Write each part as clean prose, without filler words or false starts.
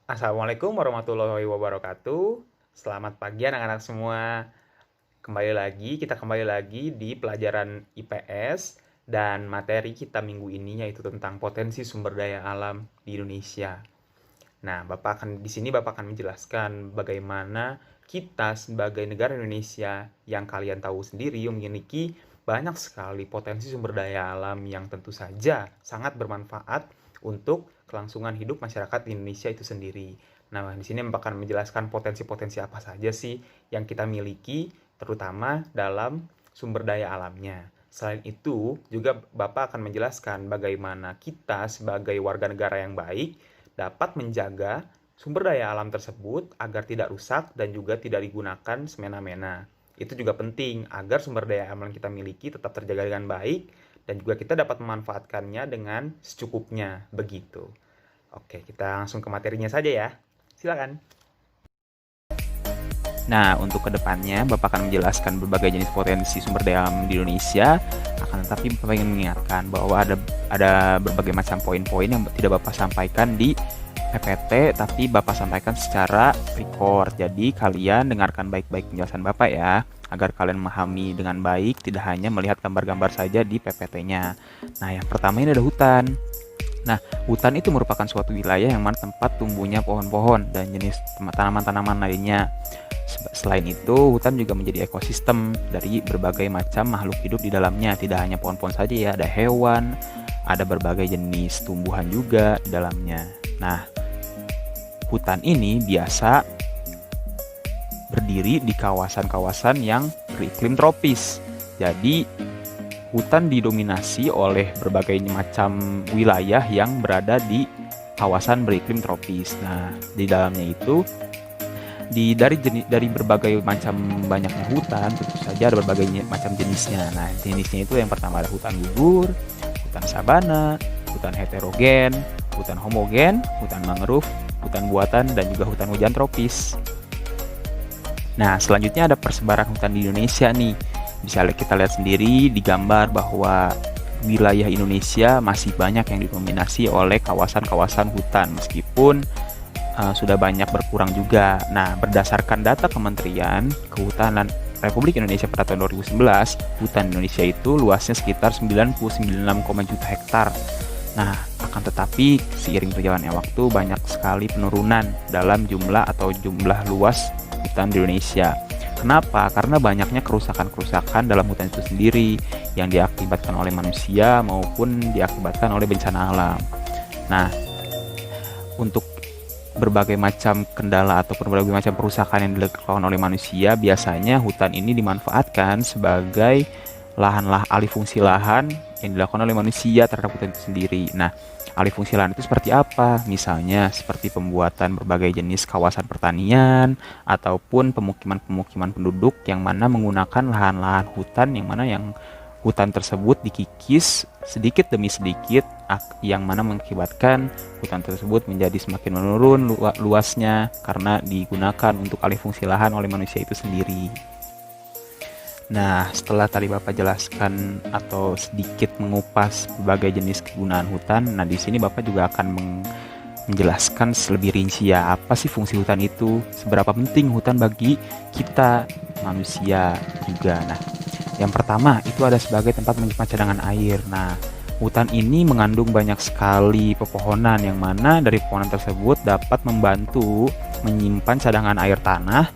Assalamualaikum warahmatullahi wabarakatuh. Selamat pagi anak-anak semua. Kita kembali lagi di pelajaran IPS dan materi kita minggu ini yaitu tentang potensi sumber daya alam di Indonesia. Nah, Bapak akan menjelaskan bagaimana kita sebagai negara Indonesia yang kalian tahu sendiri memiliki banyak sekali potensi sumber daya alam yang tentu saja sangat bermanfaat untuk kelangsungan hidup masyarakat di Indonesia itu sendiri. Nah, di sini Bapak akan menjelaskan potensi-potensi apa saja sih yang kita miliki, terutama dalam sumber daya alamnya. Selain itu, juga Bapak akan menjelaskan bagaimana kita sebagai warga negara yang baik dapat menjaga sumber daya alam tersebut agar tidak rusak dan juga tidak digunakan semena-mena. Itu juga penting agar sumber daya alam yang kita miliki tetap terjaga dengan baik dan juga kita dapat memanfaatkannya dengan secukupnya, begitu. Oke, kita langsung ke materinya saja ya. Silakan. Nah, untuk kedepannya, Bapak akan menjelaskan berbagai jenis potensi sumber daya alam di Indonesia. Akan tetapi, Bapak ingin mengingatkan bahwa ada berbagai macam poin-poin yang tidak Bapak sampaikan di PPT, tapi Bapak sampaikan secara record. Jadi, kalian dengarkan baik-baik penjelasan Bapak ya, agar kalian memahami dengan baik, tidak hanya melihat gambar-gambar saja di PPT-nya. Nah, yang pertama ini ada hutan. Nah, hutan itu merupakan suatu wilayah yang mana tempat tumbuhnya pohon-pohon dan jenis tanaman-tanaman lainnya. Selain itu, hutan juga menjadi ekosistem dari berbagai macam makhluk hidup di dalamnya. Tidak hanya pohon-pohon saja ya, ada hewan, ada berbagai jenis tumbuhan juga di dalamnya. Nah, hutan ini biasa berdiri di kawasan-kawasan yang beriklim tropis. Jadi, hutan didominasi oleh berbagai macam wilayah yang berada di kawasan beriklim tropis. Nah, di dalamnya itu dari berbagai macam banyaknya hutan, tentu saja ada berbagai macam jenisnya. Nah, jenisnya itu yang pertama ada hutan gugur, hutan sabana, hutan heterogen, hutan homogen, hutan mangrove, hutan buatan, dan juga hutan hujan tropis. Nah, selanjutnya ada persebaran hutan di Indonesia nih. Bisa kita lihat sendiri di gambar bahwa wilayah Indonesia masih banyak yang didominasi oleh kawasan-kawasan hutan, meskipun sudah banyak berkurang juga. Nah, berdasarkan data Kementerian Kehutanan Republik Indonesia pada tahun 2011, hutan Indonesia itu luasnya sekitar 99,6 juta hektar. Nah, akan tetapi seiring berjalannya waktu banyak sekali penurunan dalam jumlah luas hutan di Indonesia. Kenapa? Karena banyaknya kerusakan-kerusakan dalam hutan itu sendiri yang diakibatkan oleh manusia maupun diakibatkan oleh bencana alam. Nah, untuk berbagai macam kendala ataupun berbagai macam perusakan yang dilakukan oleh manusia, biasanya hutan ini dimanfaatkan sebagai alih fungsi lahan yang dilakukan oleh manusia terhadap hutan itu sendiri. Nah, alih fungsi lahan itu seperti apa? Misalnya seperti pembuatan berbagai jenis kawasan pertanian ataupun pemukiman-pemukiman penduduk yang mana menggunakan lahan-lahan hutan yang hutan tersebut dikikis sedikit demi sedikit, yang mana mengakibatkan hutan tersebut menjadi semakin menurun luasnya karena digunakan untuk alih fungsi lahan oleh manusia itu sendiri. Nah, setelah tadi Bapak jelaskan atau sedikit mengupas berbagai jenis kegunaan hutan, nah di sini Bapak juga akan menjelaskan lebih rinci ya, apa sih fungsi hutan itu, seberapa penting hutan bagi kita manusia juga. Nah, yang pertama itu ada sebagai tempat menyimpan cadangan air. Nah, hutan ini mengandung banyak sekali pepohonan yang mana dari pepohonan tersebut dapat membantu menyimpan cadangan air tanah,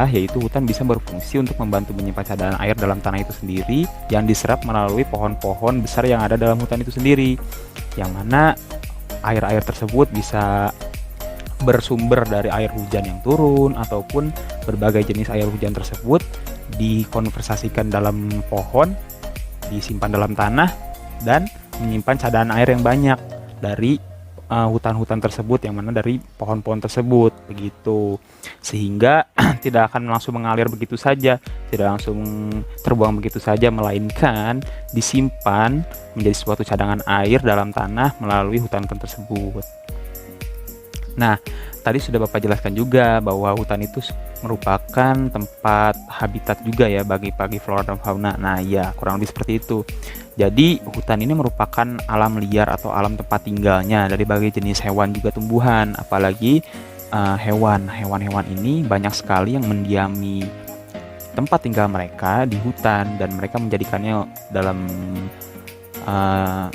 yaitu hutan bisa berfungsi untuk membantu menyimpan cadangan air dalam tanah itu sendiri yang diserap melalui pohon-pohon besar yang ada dalam hutan itu sendiri, yang mana air-air tersebut bisa bersumber dari air hujan yang turun ataupun berbagai jenis air hujan tersebut dikonversasikan dalam pohon, disimpan dalam tanah, dan menyimpan cadangan air yang banyak dari hutan-hutan tersebut, yang mana dari pohon-pohon tersebut, begitu. Sehingga tidak akan langsung mengalir begitu saja, tidak langsung terbuang begitu saja, melainkan disimpan menjadi suatu cadangan air dalam tanah melalui hutan-hutan tersebut. Nah, tadi sudah Bapak jelaskan juga bahwa hutan itu merupakan tempat habitat juga ya bagi flora dan fauna. Nah, ya kurang lebih seperti itu. Jadi hutan ini merupakan alam liar atau alam tempat tinggalnya dari berbagai jenis hewan juga tumbuhan. Apalagi hewan-hewan ini banyak sekali yang mendiami tempat tinggal mereka di hutan, dan mereka menjadikannya dalam uh,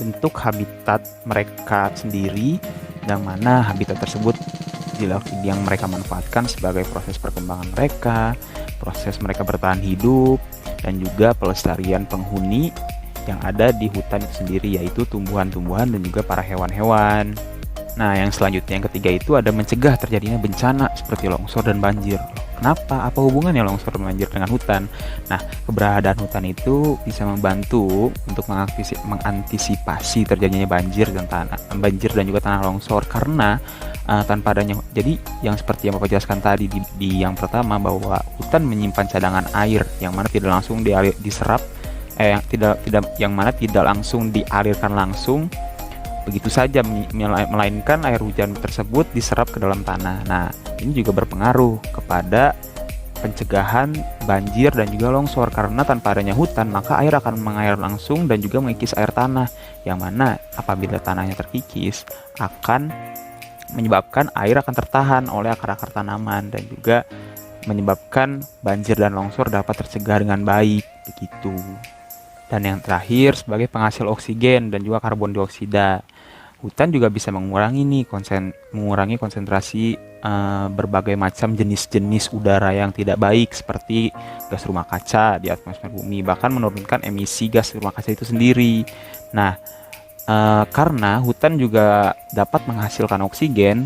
bentuk habitat mereka sendiri, yang mana habitat tersebut yang mereka manfaatkan sebagai proses perkembangan mereka, proses mereka bertahan hidup, dan juga pelestarian penghuni yang ada di hutan itu sendiri, yaitu tumbuhan-tumbuhan dan juga para hewan-hewan. Nah, yang selanjutnya, yang ketiga itu ada mencegah terjadinya bencana seperti longsor dan banjir. Kenapa? Apa hubungannya longsor dan banjir dengan hutan? Nah, keberadaan hutan itu bisa membantu untuk mengantisipasi terjadinya banjir dan juga tanah longsor, karena tanpa adanya, jadi yang seperti yang Bapak jelaskan tadi di yang pertama, bahwa hutan menyimpan cadangan air yang mana tidak langsung diserap, yang mana tidak langsung dialirkan langsung begitu saja, melainkan air hujan tersebut diserap ke dalam tanah. Nah, ini juga berpengaruh kepada pencegahan banjir dan juga longsor, karena tanpa adanya hutan maka air akan mengalir langsung dan juga mengikis air tanah, yang mana apabila tanahnya terkikis akan menyebabkan air akan tertahan oleh akar-akar tanaman, dan juga menyebabkan banjir dan longsor dapat tercegah dengan baik begitu. Dan yang terakhir, sebagai penghasil oksigen dan juga karbon dioksida, hutan juga bisa mengurangi konsentrasi berbagai macam jenis-jenis udara yang tidak baik seperti gas rumah kaca di atmosfer bumi, bahkan menurunkan emisi gas rumah kaca itu sendiri. Nah, karena hutan juga dapat menghasilkan oksigen,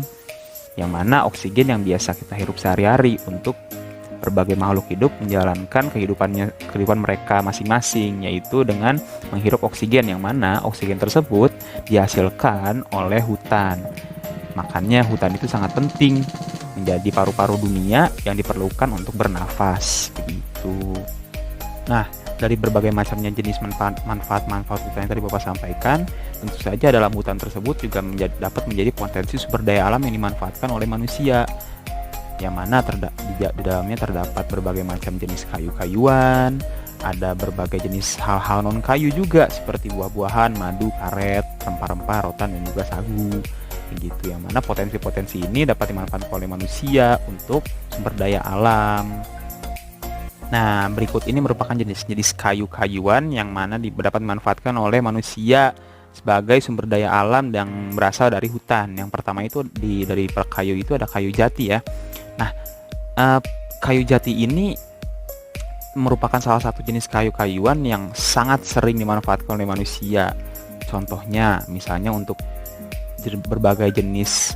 yang mana oksigen yang biasa kita hirup sehari-hari untuk berbagai makhluk hidup menjalankan kehidupan mereka masing-masing, yaitu dengan menghirup oksigen, yang mana oksigen tersebut dihasilkan oleh hutan. Makanya hutan itu sangat penting, menjadi paru-paru dunia yang diperlukan untuk bernafas begitu. Nah, dari berbagai macamnya jenis manfaat-manfaat hutan yang tadi Bapak sampaikan, tentu saja dalam hutan tersebut juga dapat menjadi potensi sumber daya alam yang dimanfaatkan oleh manusia, yang mana di dalamnya terdapat berbagai macam jenis kayu-kayuan, ada berbagai jenis hal-hal non-kayu juga seperti buah-buahan, madu, karet, rempah-rempah, rotan, dan juga sagu begitu, yang mana potensi-potensi ini dapat dimanfaatkan oleh manusia untuk sumber daya alam. Nah, berikut ini merupakan jenis-jenis kayu-kayuan yang mana dapat dimanfaatkan oleh manusia sebagai sumber daya alam yang berasal dari hutan. Yang pertama itu dari kayu itu ada kayu jati ya. Nah, kayu jati ini merupakan salah satu jenis kayu-kayuan yang sangat sering dimanfaatkan oleh manusia. Contohnya, misalnya untuk berbagai jenis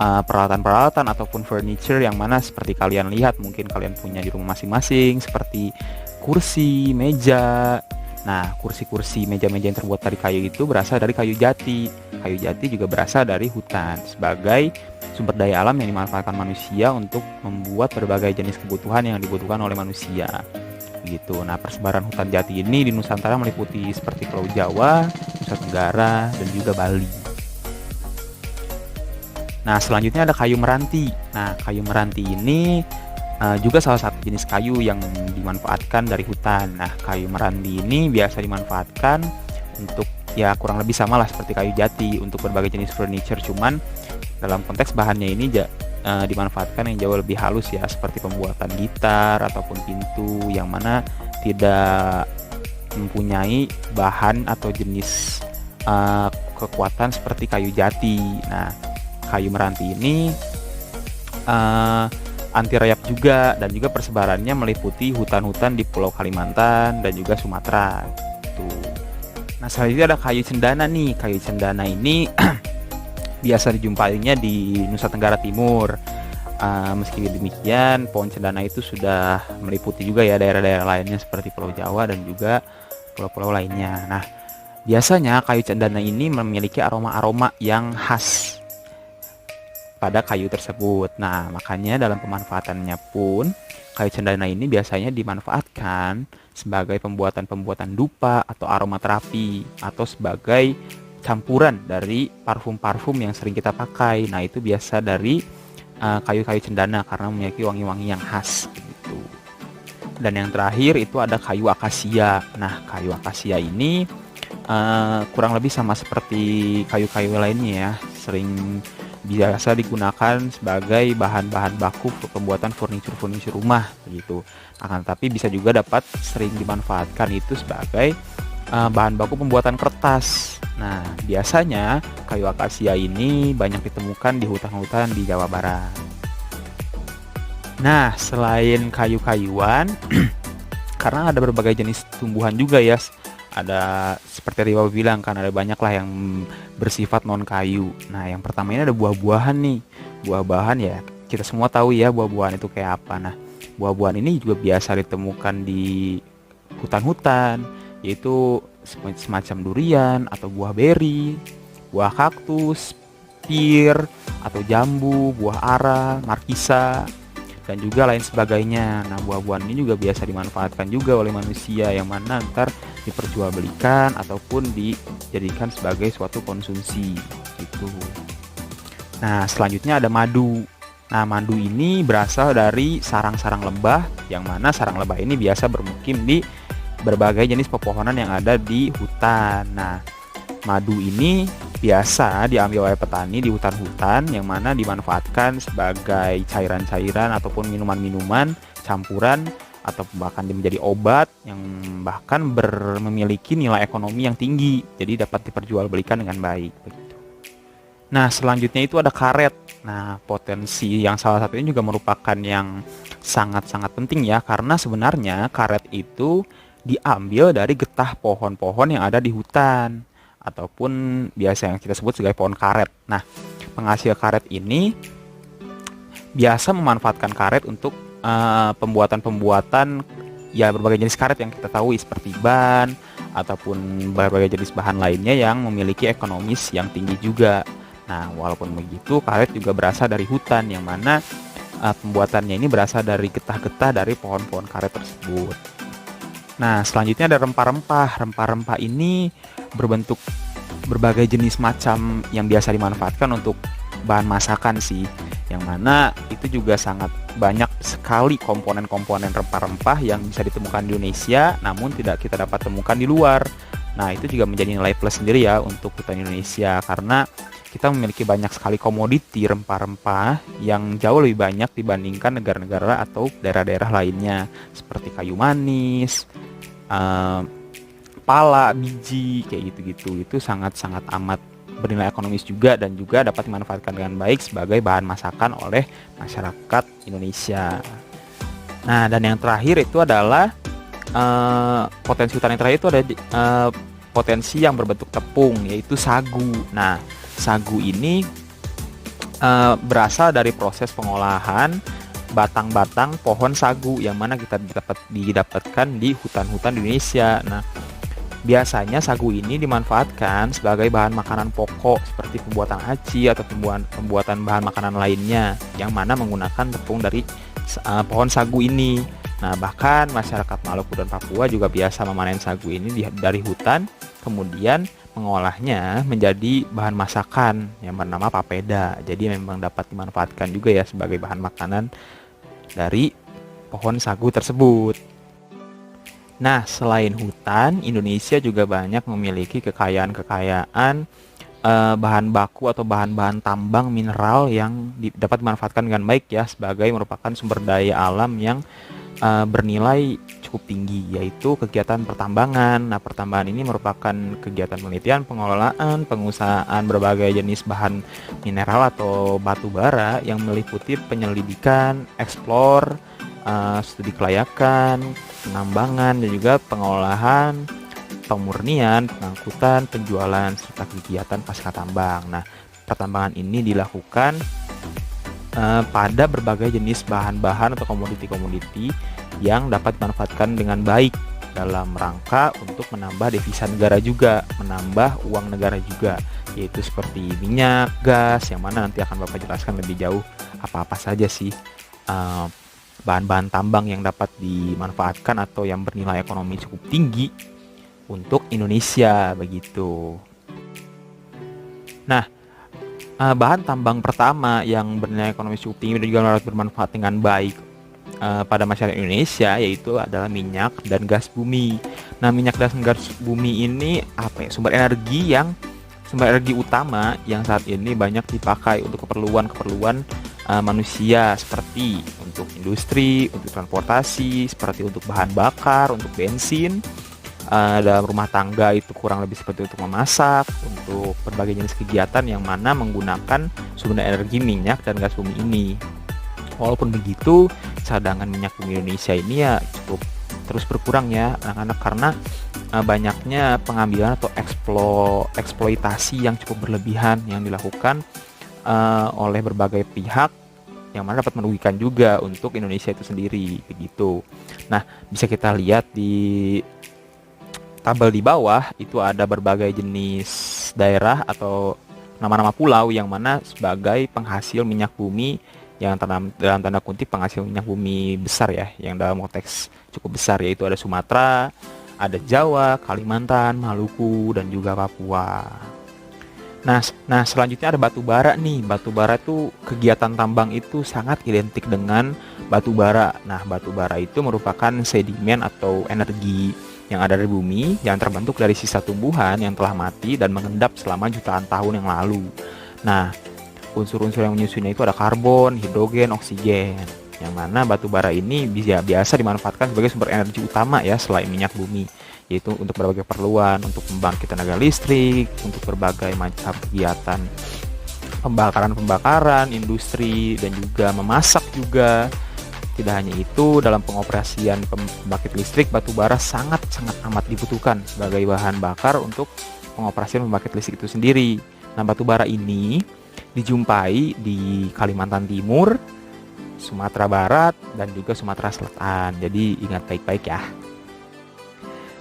peralatan-peralatan ataupun furniture, yang mana seperti kalian lihat, mungkin kalian punya di rumah masing-masing, seperti kursi, meja. Nah, kursi-kursi, meja-meja yang terbuat dari kayu itu berasal dari kayu jati. Kayu jati juga berasal dari hutan sebagai sumber daya alam yang dimanfaatkan manusia untuk membuat berbagai jenis kebutuhan yang dibutuhkan oleh manusia. Begitu. Nah, persebaran hutan jati ini di Nusantara meliputi seperti Pulau Jawa, Nusa Tenggara, dan juga Bali. Nah, selanjutnya ada kayu meranti. Nah, kayu meranti ini juga salah satu jenis kayu yang dimanfaatkan dari hutan. Nah, kayu meranti ini biasa dimanfaatkan untuk, ya kurang lebih sama lah seperti kayu jati, untuk berbagai jenis furniture, cuman dalam konteks bahannya ini dimanfaatkan yang jauh lebih halus ya, seperti pembuatan gitar ataupun pintu, yang mana tidak mempunyai bahan atau jenis kekuatan seperti kayu jati. Nah, kayu meranti ini anti rayap juga, dan juga persebarannya meliputi hutan-hutan di Pulau Kalimantan dan juga Sumatera. Tuh. Nah, selanjutnya ada kayu cendana nih. Kayu cendana ini biasa dijumpainya di Nusa Tenggara Timur. Meski demikian, pohon cendana itu sudah meliputi juga ya daerah-daerah lainnya seperti Pulau Jawa dan juga pulau-pulau lainnya. Nah, biasanya kayu cendana ini memiliki aroma-aroma yang khas pada kayu tersebut. Nah, makanya dalam pemanfaatannya pun kayu cendana ini biasanya dimanfaatkan sebagai pembuatan dupa atau aromaterapi, atau sebagai campuran dari parfum-parfum yang sering kita pakai. Nah, itu biasa dari kayu-kayu cendana karena memiliki wangi-wangi yang khas gitu. Dan yang terakhir itu ada kayu akasia. Nah, kayu akasia ini kurang lebih sama seperti kayu-kayu lainnya ya, sering biasa digunakan sebagai bahan-bahan baku pembuatan furniture rumah begitu. Akan tetapi bisa juga dapat sering dimanfaatkan itu sebagai bahan baku pembuatan kertas. Nah, biasanya kayu akasia ini banyak ditemukan di hutan-hutan di Jawa Barat. Nah, selain kayu-kayuan, karena ada berbagai jenis tumbuhan juga ya. Ada seperti tadi Bapak bilang kan, ada banyak lah yang bersifat non kayu. Nah, yang pertama ini ada buah-buahan nih. Buah-buahan ya, kita semua tahu ya buah-buahan itu kayak apa. Nah, buah-buahan ini juga biasa ditemukan di hutan-hutan, yaitu semacam durian atau buah beri, buah kaktus, pir atau jambu, buah ara, markisa, dan juga lain sebagainya. Nah, buah-buahan ini juga biasa dimanfaatkan juga oleh manusia, yang mana ntar diperjualbelikan ataupun dijadikan sebagai suatu konsumsi gitu. Nah, selanjutnya ada madu. Nah, madu ini berasal dari sarang-sarang lebah, yang mana sarang lebah ini biasa bermukim di berbagai jenis pepohonan yang ada di hutan. Nah, madu ini biasa diambil oleh petani di hutan-hutan, yang mana dimanfaatkan sebagai cairan-cairan ataupun minuman-minuman campuran, atau bahkan menjadi obat yang bahkan memiliki nilai ekonomi yang tinggi, jadi dapat diperjualbelikan dengan baik begitu. Nah, selanjutnya itu ada karet. Nah, potensi yang salah satunya juga merupakan yang sangat-sangat penting ya, karena sebenarnya karet itu diambil dari getah pohon-pohon yang ada di hutan, ataupun biasa yang kita sebut sebagai pohon karet. Nah, penghasil karet ini biasa memanfaatkan karet untuk pembuatan ya berbagai jenis karet yang kita tahu seperti ban ataupun berbagai jenis bahan lainnya yang memiliki ekonomis yang tinggi juga. Nah, walaupun begitu, karet juga berasal dari hutan, yang mana pembuatannya ini berasal dari getah-getah dari pohon-pohon karet tersebut. Nah, selanjutnya ada rempah-rempah. Rempah-rempah ini berbentuk berbagai jenis macam yang biasa dimanfaatkan untuk bahan masakan sih, yang mana itu juga sangat banyak sekali komponen-komponen rempah-rempah yang bisa ditemukan di Indonesia, namun tidak kita dapat temukan di luar. Nah, itu juga menjadi nilai plus sendiri ya untuk hutan Indonesia, karena kita memiliki banyak sekali komoditi rempah-rempah yang jauh lebih banyak dibandingkan negara-negara atau daerah-daerah lainnya, seperti kayu manis, pala, biji, kayak gitu-gitu. Itu sangat-sangat amat bernilai ekonomis juga, dan juga dapat dimanfaatkan dengan baik sebagai bahan masakan oleh masyarakat Indonesia. Nah, dan yang terakhir itu adalah potensi hutan yang terakhir itu ada potensi yang berbentuk tepung, yaitu sagu. Nah, sagu ini berasal dari proses pengolahan batang-batang pohon sagu, yang mana kita didapatkan di hutan-hutan Indonesia. Nah, biasanya sagu ini dimanfaatkan sebagai bahan makanan pokok seperti pembuatan aci atau pembuatan bahan makanan lainnya, yang mana menggunakan tepung dari pohon sagu ini. Nah, bahkan masyarakat Maluku dan Papua juga biasa memanen sagu ini dari hutan, kemudian mengolahnya menjadi bahan masakan yang bernama papeda. Jadi memang dapat dimanfaatkan juga ya sebagai bahan makanan dari pohon sagu tersebut. Nah, selain hutan, Indonesia juga banyak memiliki kekayaan-kekayaan bahan baku atau bahan-bahan tambang mineral yang dapat dimanfaatkan dengan baik ya, sebagai merupakan sumber daya alam yang bernilai cukup tinggi, yaitu kegiatan pertambangan. Nah, pertambangan ini merupakan kegiatan penelitian, pengelolaan, pengusahaan berbagai jenis bahan mineral atau batu bara yang meliputi penyelidikan, eksplor, studi kelayakan, penambangan, dan juga pengolahan, pemurnian, pengangkutan, penjualan, serta kegiatan pasca tambang. Nah, pertambangan ini dilakukan pada berbagai jenis bahan-bahan atau komoditi-komoditi yang dapat dimanfaatkan dengan baik dalam rangka untuk menambah devisa negara juga, menambah uang negara juga, yaitu seperti minyak, gas, yang mana nanti akan Bapak jelaskan lebih jauh apa-apa saja sih bahan-bahan tambang yang dapat dimanfaatkan atau yang bernilai ekonomi cukup tinggi untuk Indonesia begitu. Nah, bahan tambang pertama yang bernilai ekonomi cukup tinggi dan juga dapat bermanfaat dengan baik pada masyarakat Indonesia, yaitu adalah minyak dan gas bumi. Nah, minyak dan gas bumi ini apa ya? Sumber energi utama yang saat ini banyak dipakai untuk keperluan-keperluan manusia, seperti untuk industri, untuk transportasi, seperti untuk bahan bakar, untuk bensin, dalam rumah tangga itu kurang lebih seperti untuk memasak, untuk berbagai jenis kegiatan yang mana menggunakan sumber energi minyak dan gas bumi ini. Walaupun begitu, cadangan minyak bumi Indonesia ini ya cukup terus berkurang ya anak-anak, karena banyaknya pengambilan atau eksploitasi yang cukup berlebihan yang dilakukan oleh berbagai pihak, yang mana dapat merugikan juga untuk Indonesia itu sendiri begitu. Nah, bisa kita lihat di tabel di bawah itu ada berbagai jenis daerah atau nama-nama pulau yang mana sebagai penghasil minyak bumi, yang dalam tanda kutip penghasil minyak bumi besar ya, yang dalam konteks cukup besar, yaitu ada Sumatera, ada Jawa, Kalimantan, Maluku, dan juga Papua. Nah, selanjutnya ada batu bara nih. Batu bara itu, kegiatan tambang itu sangat identik dengan batu bara. Nah, batu bara itu merupakan sedimen atau energi yang ada di bumi yang terbentuk dari sisa tumbuhan yang telah mati dan mengendap selama jutaan tahun yang lalu. Nah, unsur-unsur yang menyusunnya itu ada karbon, hidrogen, oksigen. Yang mana batu bara ini biasa dimanfaatkan sebagai sumber energi utama ya selain minyak bumi, yaitu untuk berbagai keperluan, untuk membangkit tenaga listrik, untuk berbagai macam kegiatan pembakaran, industri, dan juga memasak juga. Tidak hanya itu, dalam pengoperasian pembangkit listrik, batu bara sangat-sangat amat dibutuhkan sebagai bahan bakar untuk pengoperasian pembangkit listrik itu sendiri. Nah, batu bara ini dijumpai di Kalimantan Timur, Sumatera Barat, dan juga Sumatera Selatan. Jadi ingat baik-baik ya.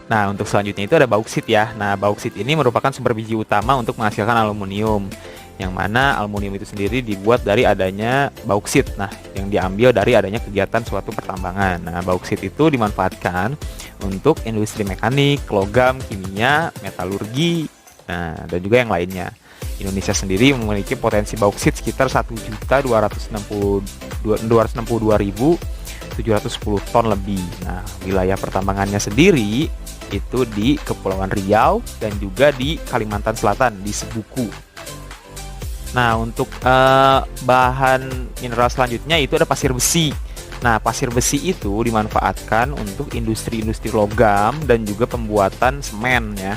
Nah, untuk selanjutnya itu ada bauksit ya. Nah, bauksit ini merupakan sumber biji utama untuk menghasilkan aluminium, yang mana aluminium itu sendiri dibuat dari adanya bauksit. Nah, yang diambil dari adanya kegiatan suatu pertambangan. Nah, bauksit itu dimanfaatkan untuk industri mekanik, logam, kimia, metalurgi, dan juga yang lainnya. Indonesia sendiri memiliki potensi bauksit sekitar 1.262.710 ton lebih. Nah, wilayah pertambangannya sendiri itu di Kepulauan Riau dan juga di Kalimantan Selatan di Sebuku. Nah, untuk bahan mineral selanjutnya itu ada pasir besi. Nah, pasir besi itu dimanfaatkan untuk industri-industri logam dan juga pembuatan semen ya.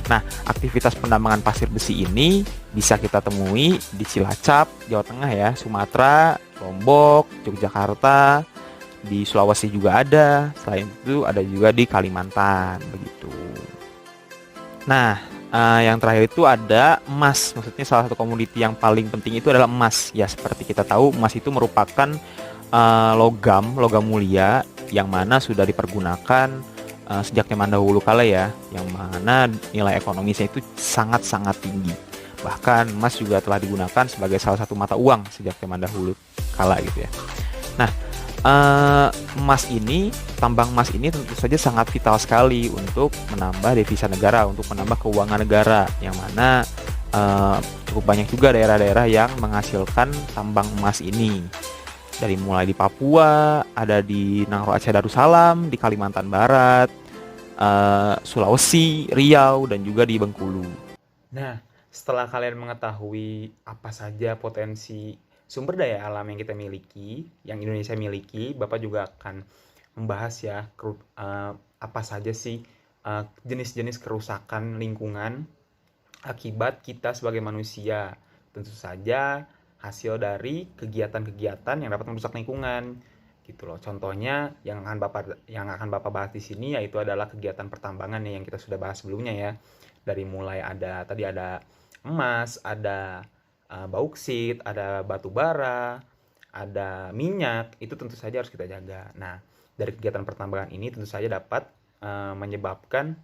Nah, aktivitas penambangan pasir besi ini bisa kita temui di Cilacap, Jawa Tengah ya, Sumatera, Lombok, Yogyakarta, di Sulawesi juga ada. Selain itu ada juga di Kalimantan begitu. Nah, yang terakhir itu ada emas. Maksudnya salah satu komoditi yang paling penting itu adalah emas. Ya, seperti kita tahu, emas itu merupakan logam mulia yang mana sudah dipergunakan sejak zaman dahulu kala ya, yang mana nilai ekonomisnya itu sangat-sangat tinggi. Bahkan emas juga telah digunakan sebagai salah satu mata uang sejak zaman dahulu kala gitu ya. Nah, tambang emas ini tentu saja sangat vital sekali untuk menambah devisa negara, untuk menambah keuangan negara, yang mana cukup banyak juga daerah-daerah yang menghasilkan tambang emas ini. Dari mulai di Papua, ada di Nangro Aceh Darussalam, di Kalimantan Barat, Sulawesi, Riau, dan juga di Bengkulu. Nah, setelah kalian mengetahui apa saja potensi sumber daya alam yang kita miliki, yang Indonesia miliki, Bapak juga akan membahas ya apa saja sih jenis-jenis kerusakan lingkungan akibat kita sebagai manusia. Tentu saja hasil dari kegiatan-kegiatan yang dapat merusak lingkungan gitu loh. Contohnya yang akan Bapak bahas di sini yaitu adalah kegiatan pertambangan nih, yang kita sudah bahas sebelumnya ya. Dari mulai ada emas, ada bauksit, ada batu bara, ada minyak, itu tentu saja harus kita jaga. Nah, dari kegiatan pertambangan ini tentu saja dapat menyebabkan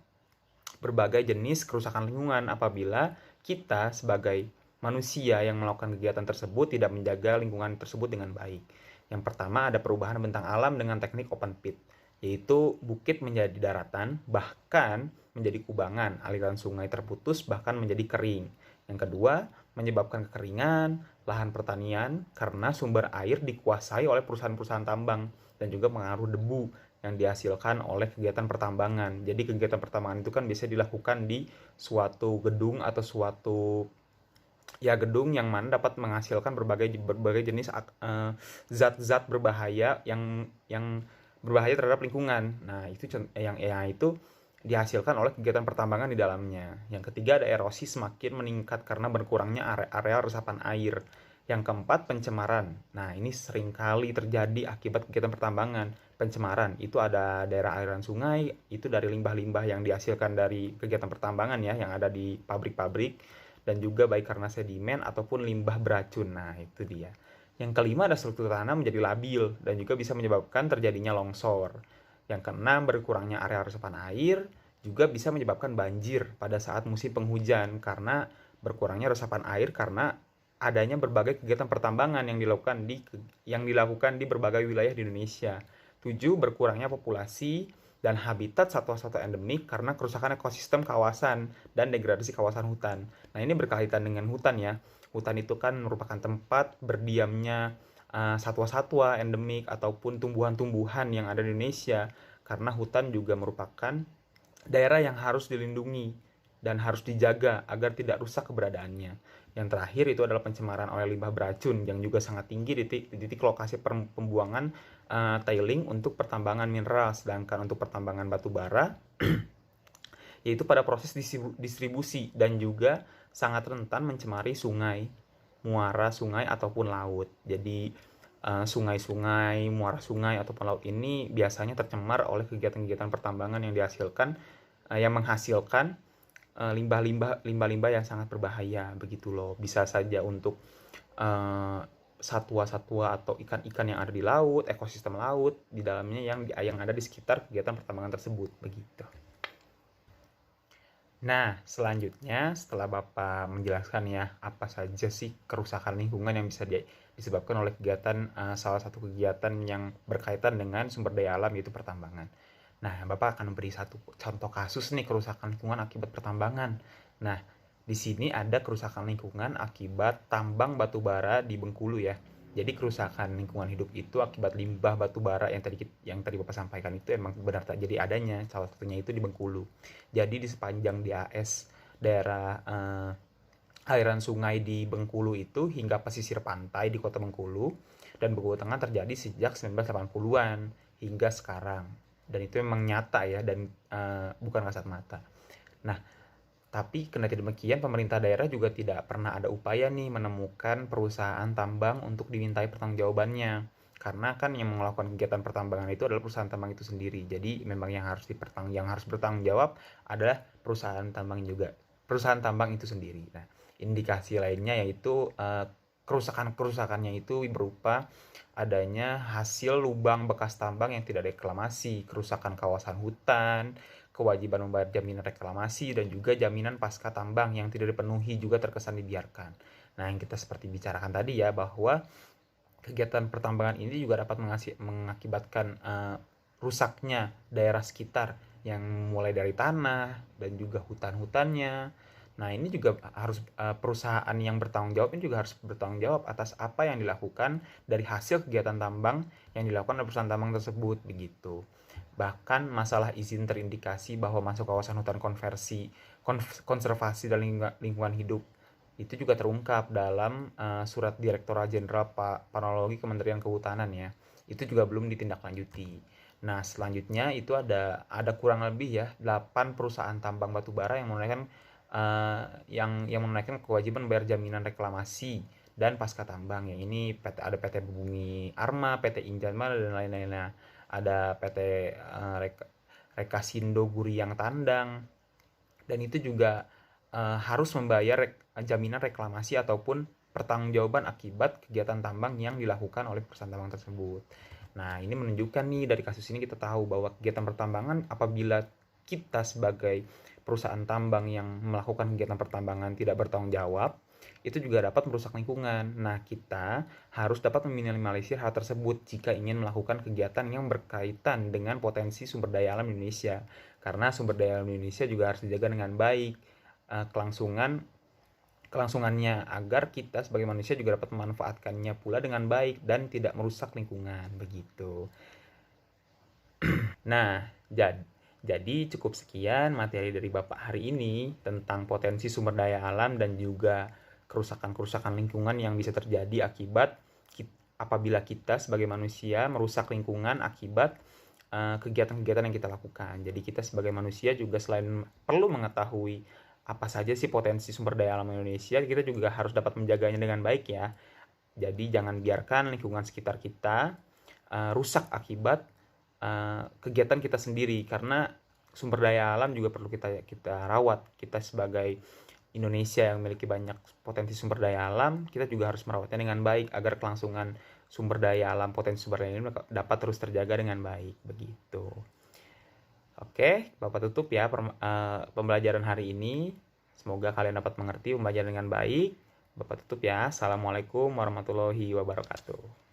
berbagai jenis kerusakan lingkungan apabila kita sebagai manusia yang melakukan kegiatan tersebut tidak menjaga lingkungan tersebut dengan baik. Yang pertama ada perubahan bentang alam dengan teknik open pit, yaitu bukit menjadi daratan, bahkan menjadi kubangan, aliran sungai terputus bahkan menjadi kering. Yang kedua, menyebabkan kekeringan, lahan pertanian karena sumber air dikuasai oleh perusahaan-perusahaan tambang dan juga pengaruh debu yang dihasilkan oleh kegiatan pertambangan. Jadi kegiatan pertambangan itu kan bisa dilakukan di suatu gedung atau suatu gedung yang mana dapat menghasilkan berbagai jenis zat-zat berbahaya yang berbahaya terhadap lingkungan. Nah, itu itu dihasilkan oleh kegiatan pertambangan di dalamnya. Yang ketiga ada erosi semakin meningkat karena berkurangnya area resapan air. Yang keempat pencemaran. Nah, ini seringkali terjadi akibat kegiatan pertambangan. Pencemaran itu ada daerah aliran sungai, itu dari limbah-limbah yang dihasilkan dari kegiatan pertambangan ya, yang ada di pabrik-pabrik, dan juga baik karena sedimen ataupun limbah beracun. Nah, itu dia. Yang kelima ada struktur tanah menjadi labil dan juga bisa menyebabkan terjadinya longsor. Yang keenam berkurangnya area resapan air juga bisa menyebabkan banjir pada saat musim penghujan karena berkurangnya resapan air karena adanya berbagai kegiatan pertambangan yang dilakukan di berbagai wilayah di Indonesia. 7. Berkurangnya populasi dan habitat satwa-satwa endemik karena kerusakan ekosistem kawasan dan degradasi kawasan hutan. Nah, ini berkaitan dengan hutan ya. Hutan itu kan merupakan tempat berdiamnya satwa-satwa endemik ataupun tumbuhan-tumbuhan yang ada di Indonesia, karena hutan juga merupakan daerah yang harus dilindungi dan harus dijaga agar tidak rusak keberadaannya. Yang terakhir itu adalah pencemaran oleh limbah beracun yang juga sangat tinggi di titik lokasi pembuangan tailing untuk pertambangan mineral, sedangkan untuk pertambangan batu bara yaitu pada proses distribusi dan juga sangat rentan mencemari sungai, muara sungai ataupun laut. Jadi sungai-sungai, muara sungai ataupun laut ini biasanya tercemar oleh kegiatan-kegiatan pertambangan yang menghasilkan limbah-limbah yang sangat berbahaya begitu loh. Bisa saja untuk satwa-satwa atau ikan-ikan yang ada di laut, ekosistem laut di dalamnya yang ada di sekitar kegiatan pertambangan tersebut begitu. Nah, selanjutnya setelah Bapak menjelaskan ya apa saja sih kerusakan lingkungan yang bisa disebabkan oleh salah satu kegiatan yang berkaitan dengan sumber daya alam, yaitu pertambangan. Nah, Bapak akan memberi satu contoh kasus nih kerusakan lingkungan akibat pertambangan. Nah, di sini ada kerusakan lingkungan akibat tambang batu bara di Bengkulu ya. Jadi kerusakan lingkungan hidup itu akibat limbah batu bara yang tadi Bapak sampaikan itu emang benar terjadi adanya. Salah satunya itu di Bengkulu. Jadi di sepanjang DAS daerah aliran sungai di Bengkulu itu hingga pesisir pantai di Kota Bengkulu dan Bengkulu Tengah terjadi sejak 1980-an hingga sekarang. Dan itu memang nyata ya, dan bukan kasat mata. Nah, tapi kendati demikian, pemerintah daerah juga tidak pernah ada upaya nih menemukan perusahaan tambang untuk dimintai pertanggungjawabannya. Karena kan yang melakukan kegiatan pertambangan itu adalah perusahaan tambang itu sendiri. Jadi memang yang harus bertanggung jawab adalah perusahaan tambang itu sendiri. Nah, indikasi lainnya yaitu kerusakannya itu berupa adanya hasil lubang bekas tambang yang tidak reklamasi, kerusakan kawasan hutan, kewajiban membayar jaminan reklamasi, dan juga jaminan pasca tambang yang tidak dipenuhi juga terkesan dibiarkan. Nah, yang kita seperti bicarakan tadi ya, bahwa kegiatan pertambangan ini juga dapat mengakibatkan rusaknya daerah sekitar yang mulai dari tanah dan juga hutan-hutannya. Nah, ini juga harus perusahaan yang bertanggung jawab ini juga harus bertanggung jawab atas apa yang dilakukan dari hasil kegiatan tambang yang dilakukan oleh perusahaan tambang tersebut begitu. Bahkan masalah izin terindikasi bahwa masuk kawasan hutan konservasi dan lingkungan hidup itu juga terungkap dalam surat Direktorat Jenderal Panologi Kementerian Kehutanan ya. Itu juga belum ditindaklanjuti. Nah, selanjutnya itu ada kurang lebih ya 8 perusahaan tambang batu bara yang menunaikan kewajiban bayar jaminan reklamasi dan pasca tambang. Yang ini ada PT Bumi Arma, PT Injama, dan lain-lainnya. Ada PT Rekasindo Guriang Tandang, dan itu juga harus membayar jaminan reklamasi ataupun pertanggungjawaban akibat kegiatan tambang yang dilakukan oleh perusahaan tambang tersebut. Nah, ini menunjukkan nih, dari kasus ini kita tahu bahwa kegiatan pertambangan, apabila kita sebagai perusahaan tambang yang melakukan kegiatan pertambangan tidak bertanggung jawab, itu juga dapat merusak lingkungan. Nah, kita harus dapat meminimalisir hal tersebut jika ingin melakukan kegiatan yang berkaitan dengan potensi sumber daya alam Indonesia. Karena sumber daya alam Indonesia juga harus dijaga dengan baik. Kelangsungan kelangsungannya, agar kita sebagai manusia juga dapat memanfaatkannya pula dengan baik dan tidak merusak lingkungan, begitu. Nah, jadi cukup sekian materi dari Bapak hari ini tentang potensi sumber daya alam dan juga kerusakan-kerusakan lingkungan yang bisa terjadi akibat apabila kita sebagai manusia merusak lingkungan akibat kegiatan-kegiatan yang kita lakukan. Jadi kita sebagai manusia juga selain perlu mengetahui apa saja sih potensi sumber daya alam Indonesia, kita juga harus dapat menjaganya dengan baik ya. Jadi jangan biarkan lingkungan sekitar kita rusak akibat kegiatan kita sendiri, karena sumber daya alam juga perlu kita rawat. Kita sebagai Indonesia yang memiliki banyak potensi sumber daya alam, kita juga harus merawatnya dengan baik agar kelangsungan sumber daya alam, potensi sumber daya ini dapat terus terjaga dengan baik, begitu. Oke, Bapak tutup ya pembelajaran hari ini. Semoga kalian dapat mengerti pembelajaran dengan baik. Bapak tutup ya. Assalamualaikum warahmatullahi wabarakatuh.